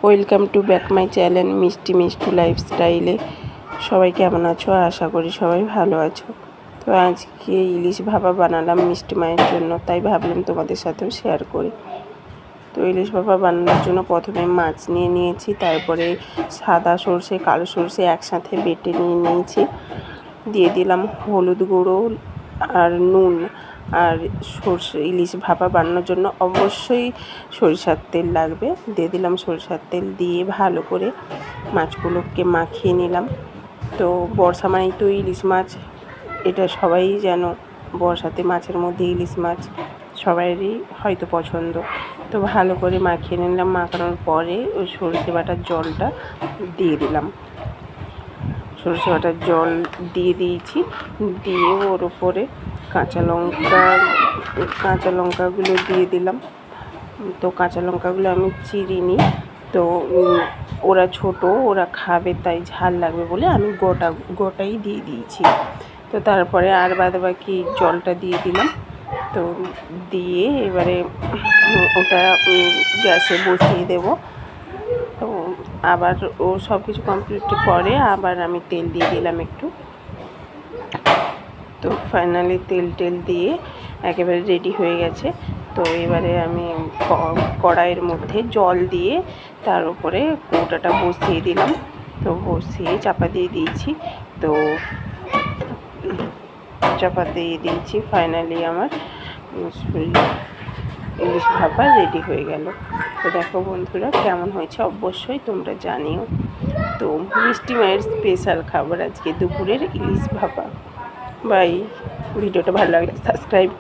Welcome to back my channel মিষ্টি মিষ্টি লাইফস্টাইলে। সবাই কেমন আছো? আশা করি সবাই ভালো আছো। তো আজকে ইলিশ ভাপা বানালাম মিষ্টি মায়ের জন্য, তাই ভাবলাম তোমাদের সাথেও শেয়ার করি। তো ইলিশ ভাপা বানানোর জন্য প্রথমে মাছ নিয়ে নিয়েছি, তারপরে সাদা সর্ষে কালো সর্ষে একসাথে বেটে নিয়ে নিয়েছি। দিয়ে দিলাম হলুদ গুঁড়ো আর নুন। আর সর্ষে ইলিশ ভাপা বানানোর জন্য অবশ্যই সরিষার তেল লাগবে। দিয়ে দিলাম সরিষার তেল, দিয়ে ভালো করে মাছগুলোকে মাখিয়ে নিলাম। তো বর্ষা মানেই তো ইলিশ মাছ, এটা সবাই জানো। বর্ষাতে মাছের মধ্যে ইলিশ মাছ সবারই হয়তো পছন্দ। তো ভালো করে মাখিয়ে নিলাম। মাখানোর পরে ওই সরষে বাটার জলটা দিয়ে দিলাম। সরষে বাটার জল দিয়ে দিয়েছি, দিয়ে ওর উপরে কাঁচা লঙ্কাগুলো দিয়ে দিলাম। তো কাঁচা লঙ্কাগুলো আমি চিরিনি, তো ওরা ছোট, ওরা খাবে তাই ঝাল লাগবে বলে আমি গোটাই দিয়ে দিয়েছি। তো তারপরে আর বাদবাকি জলটা দিয়ে দিলাম। তো দিয়ে এবারে ওটা গ্যাসে বসিয়ে দেবো। তো আবার ও সব কিছু কমপ্লিট পরে আবার আমি তেল দিয়ে দিলাম একটু। তো ফাইনালি তেল দিয়ে একেবারে রেডি হয়ে গেছে। তো এবারে আমি কড়াইয়ের মধ্যে জল দিয়ে তার উপরে কৌটাটা বসিয়ে দিলাম। তো বসিয়ে চাপা দিয়ে দিয়েছি। তো চাপা দিয়ে দিয়েছি, ফাইনালি আমার ইলিশ ভাপা রেডি হয়ে গেল। তো দেখো বন্ধুরা, কেমন হয়েছে অবশ্যই তোমরা জানিও। তো মিষ্টি মায়ের স্পেশাল খাবার আজকে দুপুরের ইলিশ ভাপা। বাই। ভিডিওটা ভালো লাগলে সাবস্ক্রাইব